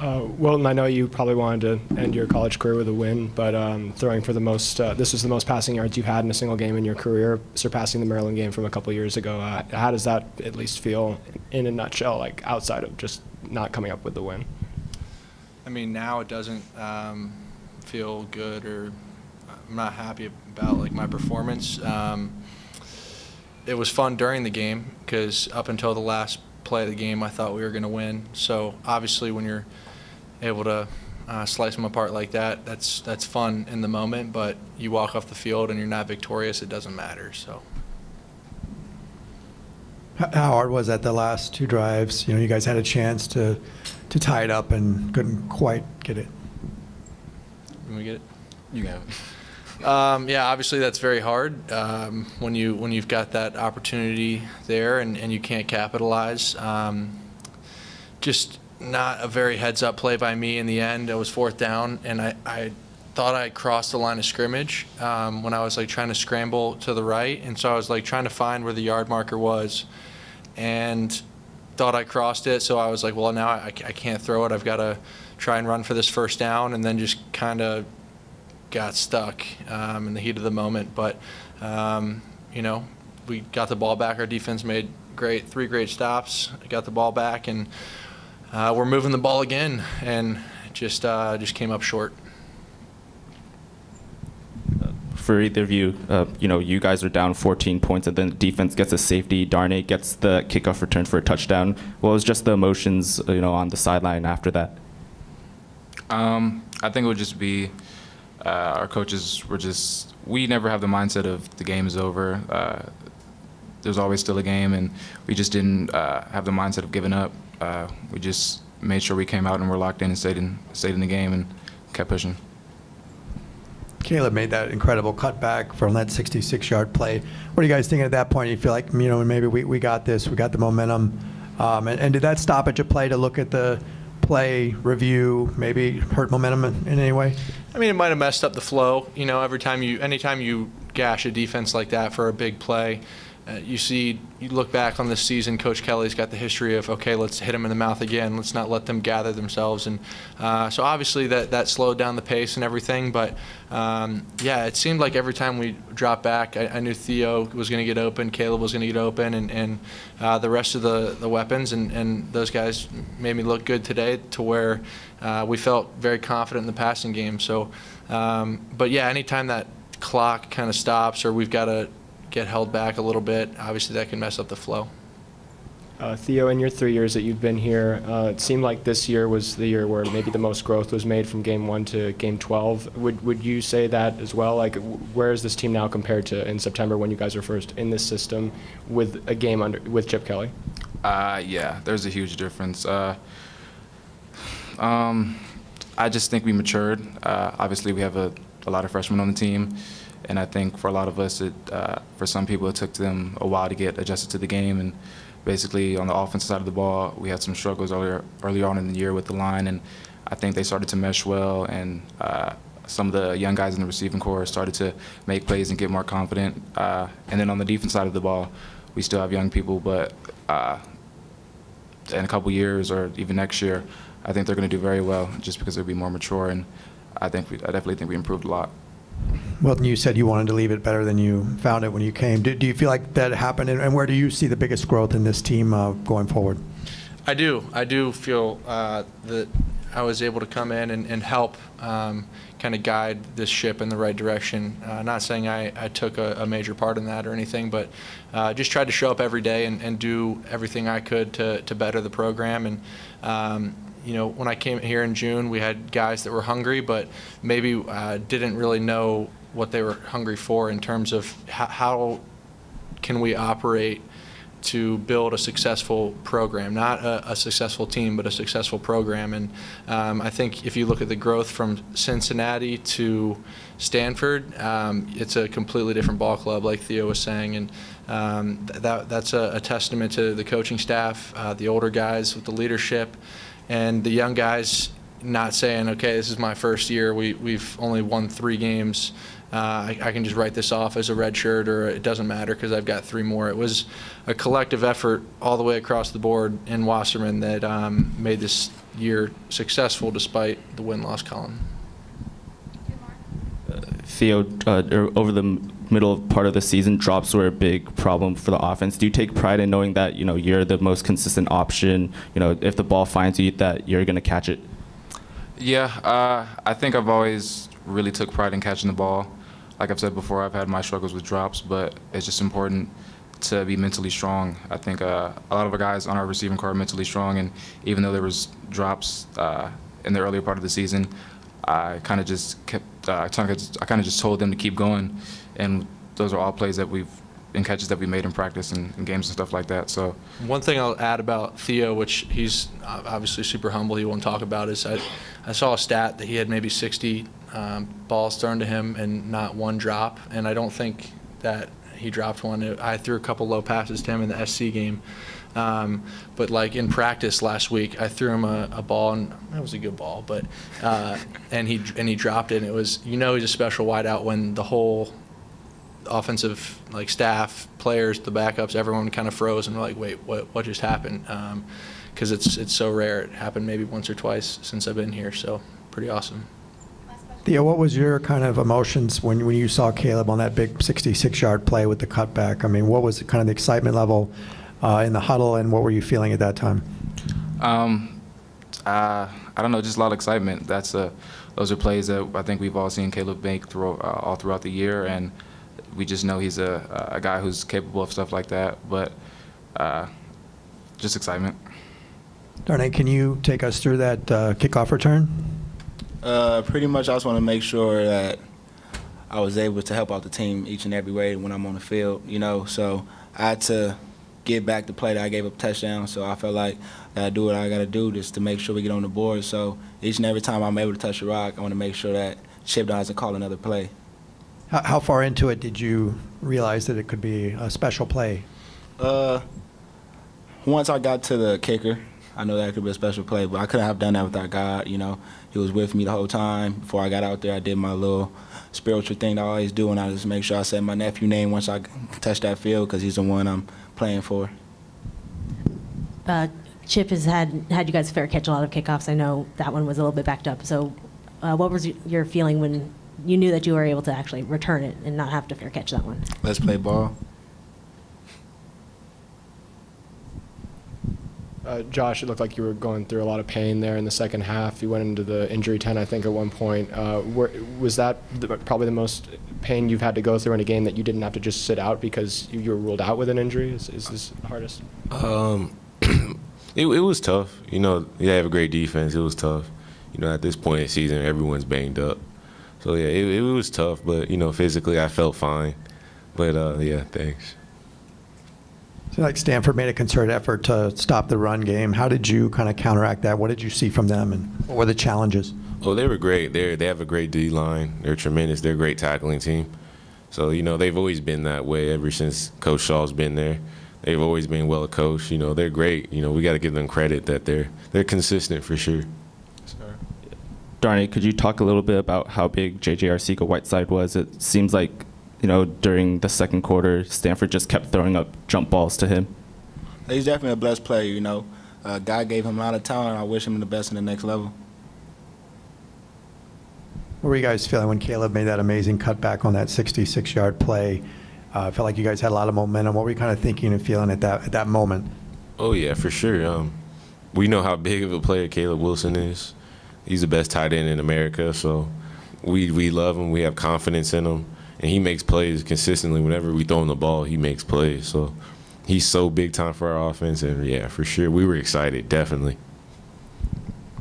Wilton, I know you probably wanted to end your college career with a win, but throwing for the most, this was the most passing yards you've had in a single game in your career, surpassing the Maryland game from a couple years ago. How does that at least feel in a nutshell, like outside of just not coming up with the win? I mean, now it doesn't feel good, or I'm not happy about like my performance. It was fun during the game because up until the last play of the game, I thought we were going to win. So obviously, when you're able to slice them apart like that, that's fun in the moment. But you walk off the field and you're not victorious, it doesn't matter. So. How hard was that the last two drives? You know, you guys had a chance to tie it up and couldn't quite get it. Can we get it? You got it. Yeah, obviously that's very hard when you've got that opportunity there and you can't capitalize. Just not a very heads-up play by me in the end. It was 4th down, and I thought I crossed the line of scrimmage when I was like trying to scramble to the right, and so I was like trying to find where the yard marker was, and thought I crossed it. So I was like, well, now I can't throw it. I've got to try and run for this 1st down, and then just kind of got stuck in the heat of the moment. But you know, we got the ball back. Our defense made 3 great stops. Got the ball back, and we're moving the ball again, and just came up short. For either of you, you know, you guys are down 14 points, and then the defense gets a safety. Darnay gets the kickoff return for a touchdown. What was just the emotions, you know, on the sideline after that? I think it would just be our coaches were just, we never have the mindset of the game is over. There's always still a game, and we just didn't have the mindset of giving up. We just made sure we came out and were locked in and stayed in the game and kept pushing. Caleb made that incredible cutback from that 66-yard play. What are you guys thinking at that point? You feel like, you know, maybe we got this, we got the momentum. And did that stoppage of play to look at the play, review, maybe hurt momentum in any way? I mean, it might have messed up the flow. You know, anytime you gash a defense like that for a big play, you look back on this season, Coach Kelly's got the history of, okay, let's hit them in the mouth again. Let's not let them gather themselves. And so obviously that slowed down the pace and everything. But, yeah, it seemed like every time we dropped back, I knew Theo was going to get open, Caleb was going to get open, and the rest of the weapons. And those guys made me look good today to where we felt very confident in the passing game. So, but, yeah, anytime that clock kind of stops or we've got to get held back a little bit, obviously that can mess up the flow. Theo, in your 3 years that you've been here, it seemed like this year was the year where maybe the most growth was made from game 1 to game 12. Would you say that as well? Like, where is this team now compared to in September when you guys were first in this system with a game with Chip Kelly? Yeah, there's a huge difference. I just think we matured. Obviously, we have a lot of freshmen on the team. And I think for a lot of us, for some people, it took them a while to get adjusted to the game. And basically, on the offensive side of the ball, we had some struggles early on in the year with the line. And I think they started to mesh well. And some of the young guys in the receiving corps started to make plays and get more confident. And then on the defense side of the ball, we still have young people. But in a couple years or even next year, I think they're going to do very well just because they'll be more mature. And I definitely think we improved a lot. Well, you said you wanted to leave it better than you found it when you came. Do you feel like that happened, and where do you see the biggest growth in this team going forward? I do feel that I was able to come in and help kind of guide this ship in the right direction. Not saying I took a major part in that or anything, but just tried to show up every day and do everything I could to better the program. And you know, when I came here in June, we had guys that were hungry, but maybe didn't really know what they were hungry for in terms of how can we operate to build a successful program, not a successful team, but a successful program. And I think if you look at the growth from Cincinnati to Stanford, it's a completely different ball club, like Theo was saying. And that's a testament to the coaching staff, the older guys with the leadership, and the young guys not saying, okay, this is my first year. We've only won 3 games. I can just write this off as a red shirt, or it doesn't matter because I've got 3 more. It was a collective effort all the way across the board in Wasserman that made this year successful despite the win-loss column. Theo, over the middle part of the season, drops were a big problem for the offense. Do you take pride in knowing that you're the most consistent option? If the ball finds you, that you're going to catch it? Yeah, I think I've always really took pride in catching the ball. Like I've said before, I've had my struggles with drops, but it's just important to be mentally strong. I think a lot of our guys on our receiving core are mentally strong, and even though there was drops in the earlier part of the season, I kind of just told them to keep going, and those are all plays that and catches that we made in practice and games and stuff like that. So one thing I'll add about Theo, which he's obviously super humble, he won't talk about, is I saw a stat that he had maybe 60 balls thrown to him and not one drop, and I don't think that he dropped one. I threw a couple low passes to him in the SC game. But like in practice last week, I threw him a ball, and that was a good ball, but and he dropped it, and it was, he's a special wideout when the whole offensive staff, players, the backups, everyone kind of froze and were like, wait, what just happened? Because it's so rare. It happened maybe once or twice since I've been here, so pretty awesome. Theo, what was your kind of emotions when you saw Caleb on that big 66-yard play with the cutback? I mean, what was kind of the excitement level in the huddle, and what were you feeling at that time? I don't know, just a lot of excitement. Those are plays that I think we've all seen Caleb make all throughout the year, and we just know he's a guy who's capable of stuff like that. But just excitement. Darnay, can you take us through that kickoff return? Pretty much, I just want to make sure that I was able to help out the team each and every way when I'm on the field. So I had to get back the play that I gave up a touchdown. So I felt like I do what I got to do just to make sure we get on the board. So each and every time I'm able to touch the rock, I want to make sure that Chip doesn't call another play. How far into it did you realize that it could be a special play? Once I got to the kicker, I know that could be a special play, but I couldn't have done that without God. He was with me the whole time. Before I got out there, I did my little spiritual thing that I always do, and I just make sure I said my nephew's name once I touch that field because he's the one I'm playing for. Chip has had you guys fair catch a lot of kickoffs. I know that one was a little bit backed up. So what was your feeling when you knew that you were able to actually return it and not have to fair catch that one? Let's play ball. Josh, it looked like you were going through a lot of pain there in the second half. You went into the injury tent, I think, at one point. Was that probably the most pain you've had to go through in a game that you didn't have to just sit out because you were ruled out with an injury? Is this hardest? It was tough. They have a great defense. It was tough. At this point in the season, everyone's banged up. So, yeah, it was tough. But, physically I felt fine. But, yeah, thanks. So like Stanford made a concerted effort to stop the run game. How did you kind of counteract that? What did you see from them, and what were the challenges? Oh, they were great. They have a great D-line. They're tremendous. They're a great tackling team. So, they've always been that way ever since Coach Shaw's been there. They've always been well coached. They're great. We got to give them credit that they're consistent for sure. Darnay, could you talk a little bit about how big J.J. Arcega-Whiteside was? It seems like during the second quarter, Stanford just kept throwing up jump balls to him. He's definitely a blessed player, God gave him a lot of talent. I wish him the best in the next level. What were you guys feeling when Caleb made that amazing cutback on that 66-yard play? I felt like you guys had a lot of momentum. What were you kind of thinking and feeling at that moment? Oh, yeah, for sure. We know how big of a player Caleb Wilson is. He's the best tight end in America, so we love him. We have confidence in him. And he makes plays consistently. Whenever we throw him the ball, he makes plays. So he's so big time for our offense. And, yeah, for sure, we were excited, definitely.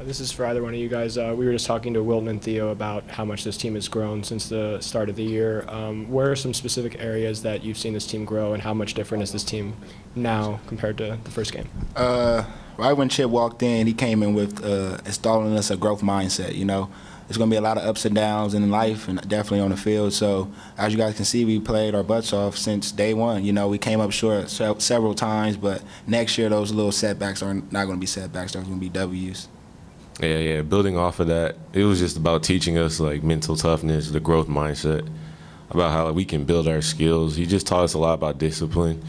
This is for either one of you guys. We were just talking to Wilton and Theo about how much this team has grown since the start of the year. Where are some specific areas that you've seen this team grow, and how much different is this team now compared to the first game? Right when Chip walked in, he came in with installing us a growth mindset, There's going to be a lot of ups and downs in life and definitely on the field. So as you guys can see, we played our butts off since day one. We came up short several times, but next year those little setbacks are not going to be setbacks. They're going to be W's. Yeah. Building off of that, it was just about teaching us, mental toughness, the growth mindset. about how we can build our skills. He just taught us a lot about discipline.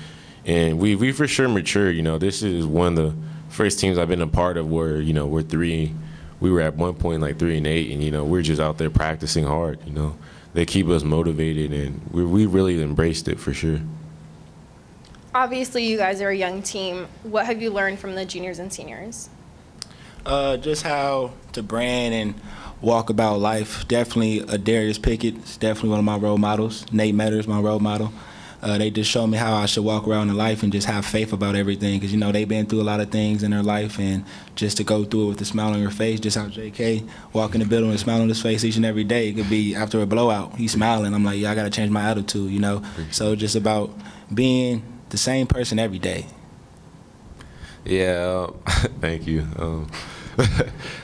And we for sure matured. You know, this is one of the first teams I've been a part of where, you know, we were at one point like 3-8, and, you know, we're just out there practicing hard, you know. They keep us motivated, and we really embraced it for sure. Obviously, you guys are a young team. What have you learned from the juniors and seniors? Just how to brand and walk about life. Definitely Darius Pickett is definitely one of my role models. Nate Metters, my role model. They just show me how I should walk around in life and just have faith about everything, because, you know, they've been through a lot of things in their life, and just to go through it with a smile on your face, just how J.K. walk in the building with a smile on his face each and every day. It could be after a blowout, he's smiling. I'm like, yeah, I got to change my attitude, you know. So just about being the same person every day. Yeah, thank you.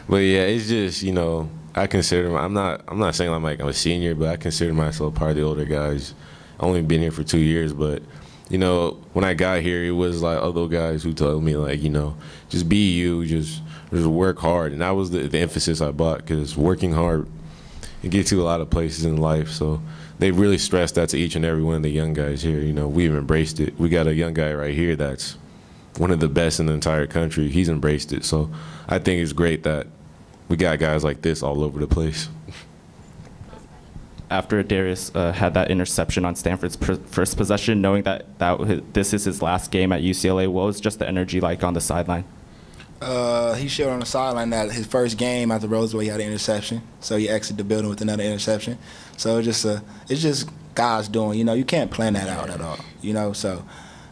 But yeah, it's just, you know, I consider I'm not saying I'm a senior, but I consider myself part of the older guys. Only been here for 2 years, but, you know, when I got here, it was like other guys who told me, like, you know, just be you, just work hard. And that was the emphasis I brought, because working hard, it gets you a lot of places in life. So they really stressed that to each and every one of the young guys here. You know, we've embraced it. We got a young guy right here that's one of the best in the entire country. He's embraced it. So I think it's great that we got guys like this all over the place. After Darius had that interception on Stanford's first possession, knowing that this is his last game at UCLA, what was just the energy like on the sideline? He shared on the sideline that his first game after Roosevelt, he had an interception, so he exited the building with another interception. So it's just guys doing, you know, you can't plan that out at all, you know. So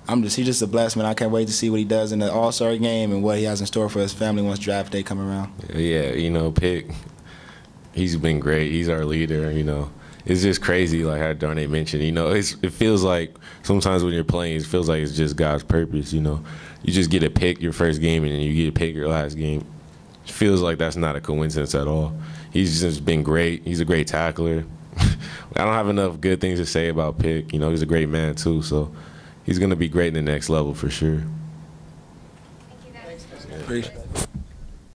he's just a blessed man. I can't wait to see what he does in the All-Star game and what he has in store for his family once draft day come around. Yeah, you know, Pick, he's been great. He's our leader, you know. It's just crazy, like how Darnay mentioned. You know, it feels like sometimes when you're playing, it feels like it's just God's purpose, you know. You just get to pick your first game, and then you get to pick your last game. It feels like that's not a coincidence at all. He's just been great. He's a great tackler. I don't have enough good things to say about Pick. You know, he's a great man, too. So he's going to be great in the next level for sure. Thank you, guys. Appreciate it.